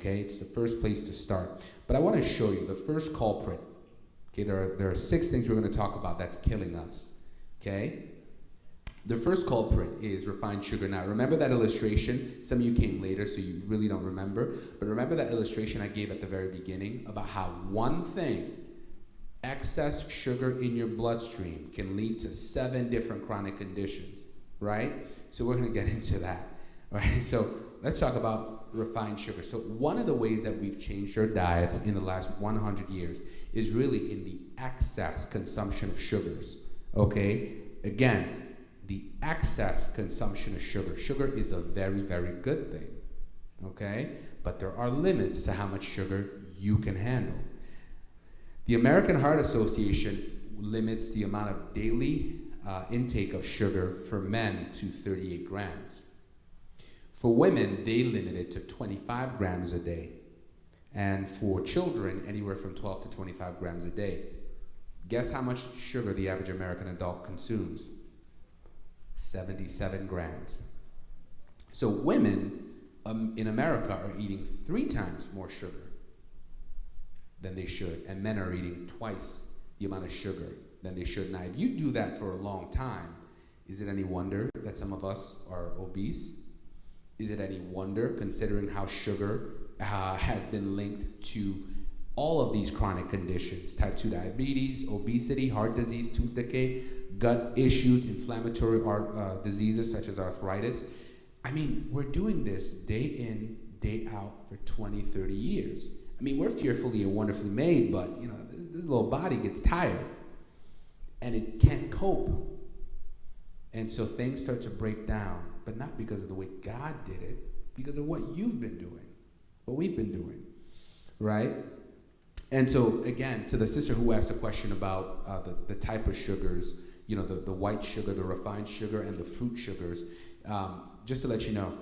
okay? It's the first place to start. But I want to show you the first culprit. Okay, there are 6 things we're going to talk about that's killing us, okay? The first culprit is refined sugar. Now, remember that illustration? Some of you came later, so you really don't remember. But remember that illustration I gave at the very beginning about how one thing, excess sugar in your bloodstream, can lead to 7 different chronic conditions, right? So we're going to get into that, right? So let's talk about refined sugar. So one of the ways that we've changed our diets in the last 100 years is really in the excess consumption of sugars, okay? Again, the excess consumption of sugar. Sugar is a very, very good thing, okay? But there are limits to how much sugar you can handle. The American Heart Association limits the amount of daily intake of sugar for men to 38 grams. For women, they limit it to 25 grams a day. And for children, anywhere from 12 to 25 grams a day. Guess how much sugar the average American adult consumes? 77 grams. So women in America are eating 3 times more sugar than they should, and men are eating twice the amount of sugar than they should. Now, if you do that for a long time, is it any wonder that some of us are obese? Is it any wonder, considering how sugar has been linked to all of these chronic conditions? Type 2 diabetes, obesity, heart disease, tooth decay, gut issues, inflammatory diseases such as arthritis. I mean, we're doing this day in, day out for 20, 30 years. I mean, we're fearfully and wonderfully made, but you know, this little body gets tired and it can't cope. And so things start to break down, but not because of the way God did it, because of what you've been doing, what we've been doing, right? And so, again, to the sister who asked a question about the type of sugars, you know, the white sugar, the refined sugar, and the fruit sugars, just to let you know,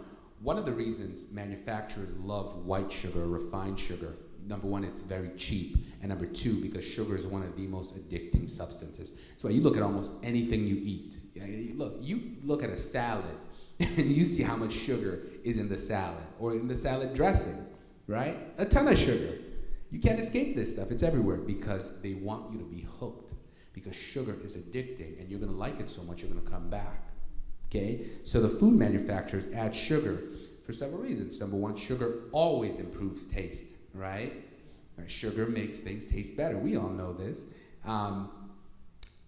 one of the reasons manufacturers love white sugar, refined sugar, number one, it's very cheap, and number two, because sugar is one of the most addicting substances. That's why you look at almost anything you eat. You look at a salad, and you see how much sugar is in the salad, or in the salad dressing, right? A ton of sugar. You can't escape this stuff. It's everywhere because they want you to be hooked, because sugar is addicting, and you're going to like it so much you're going to come back. Okay? So the food manufacturers add sugar for several reasons. Number one, sugar always improves taste, right? Sugar makes things taste better. We all know this.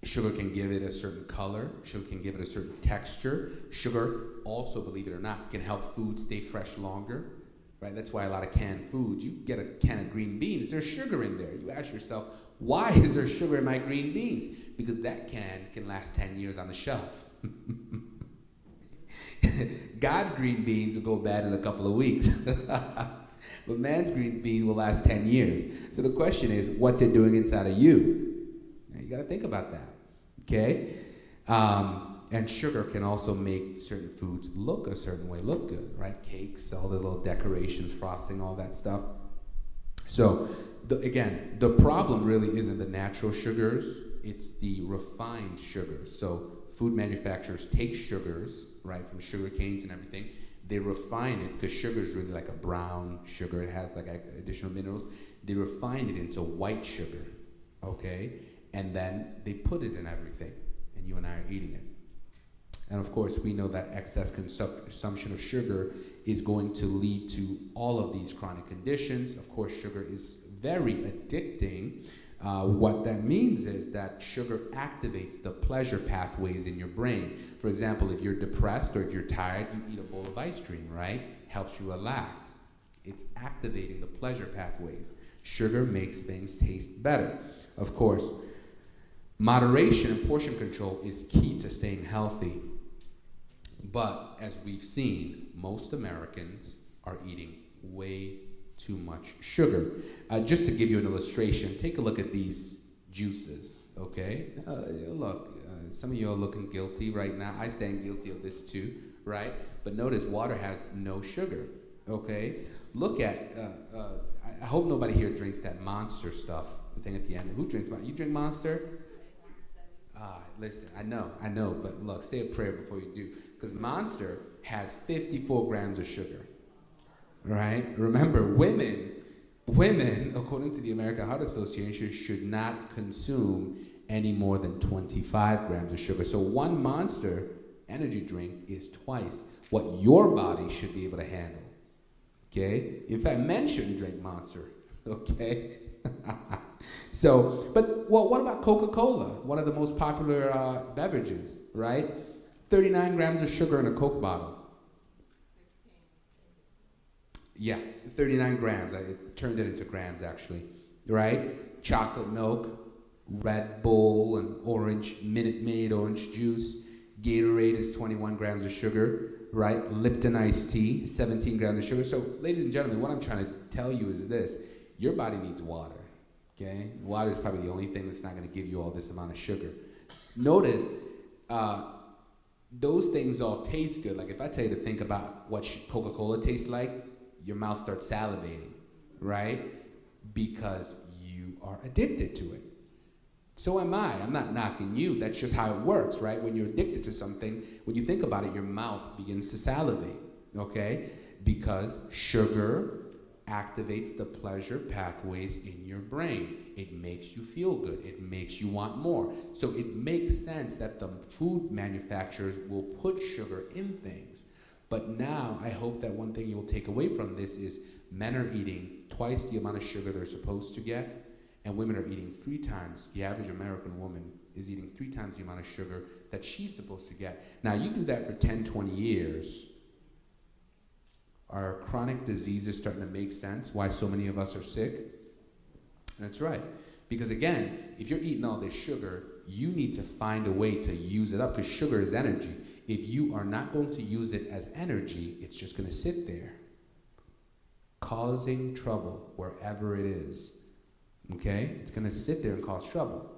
Sugar can give it a certain color. Sugar can give it a certain texture. Sugar also, believe it or not, can help food stay fresh longer. Right? That's why a lot of canned foods, you get a can of green beans, there's sugar in there. You ask yourself, why is there sugar in my green beans? Because that can last 10 years on the shelf. God's green beans will go bad in a couple of weeks. But man's green bean will last 10 years. So the question is, what's it doing inside of you? Now, you got to think about that, okay? And sugar can also make certain foods look a certain way, look good, right? Cakes, all the little decorations, frosting, all that stuff. So, again, the problem really isn't the natural sugars, it's the refined sugars. So, food manufacturers take sugars, right, from sugar canes and everything. They refine it, because sugar is really like a brown sugar. It has like additional minerals. They refine it into white sugar, okay? And then they put it in everything, and you and I are eating it. And of course, we know that excess consumption of sugar is going to lead to all of these chronic conditions. Of course, sugar is very addicting. What that means is that sugar activates the pleasure pathways in your brain. For example, if you're depressed or if you're tired, you eat a bowl of ice cream, right? Helps you relax. It's activating the pleasure pathways. Sugar makes things taste better. Of course, moderation and portion control is key to staying healthy. But as we've seen, most Americans are eating way too much sugar. Just to give you an illustration, take a look at these juices, okay? Look, some of you are looking guilty right now. I stand guilty of this too, right? But notice water has no sugar, okay? Look at, I hope nobody here drinks that Monster stuff, the thing at the end. Who drinks Monster? You drink Monster? Listen, I know, but look, say a prayer before you do. Because Monster has 54 grams of sugar. right? Remember, women, according to the American Heart Association, should not consume any more than 25 grams of sugar. So one Monster energy drink is twice what your body should be able to handle. Okay? In fact, men shouldn't drink Monster. Okay? So, but well, what about Coca-Cola? One of the most popular beverages, right? 39 grams of sugar in a Coke bottle. Yeah, 39 grams. I turned it into grams, actually. Right? Chocolate milk, Red Bull, and Minute Maid orange juice. Gatorade is 21 grams of sugar, right? Lipton iced tea, 17 grams of sugar. So, ladies and gentlemen, what I'm trying to tell you is this. Your body needs water, okay? Water is probably the only thing that's not going to give you all this amount of sugar. Notice, those things all taste good. Like if I tell you to think about what Coca-Cola tastes like, your mouth starts salivating, right? Because you are addicted to it. So am I. I'm not knocking you. That's just how it works, right? When you're addicted to something, when you think about it, your mouth begins to salivate, okay? Because sugar activates the pleasure pathways in your brain. It makes you feel good. It makes you want more. So it makes sense that the food manufacturers will put sugar in things. But now I hope that one thing you will take away from this is men are eating twice the amount of sugar they're supposed to get, and women are eating 3 times. The average American woman is eating 3 times the amount of sugar that she's supposed to get. Now you do that for 10, 20 years. Are chronic diseases starting to make sense? Why so many of us are sick? That's right. Because again, if you're eating all this sugar, you need to find a way to use it up, because sugar is energy. If you are not going to use it as energy, it's just going to sit there, causing trouble wherever it is. Okay? It's going to sit there and cause trouble.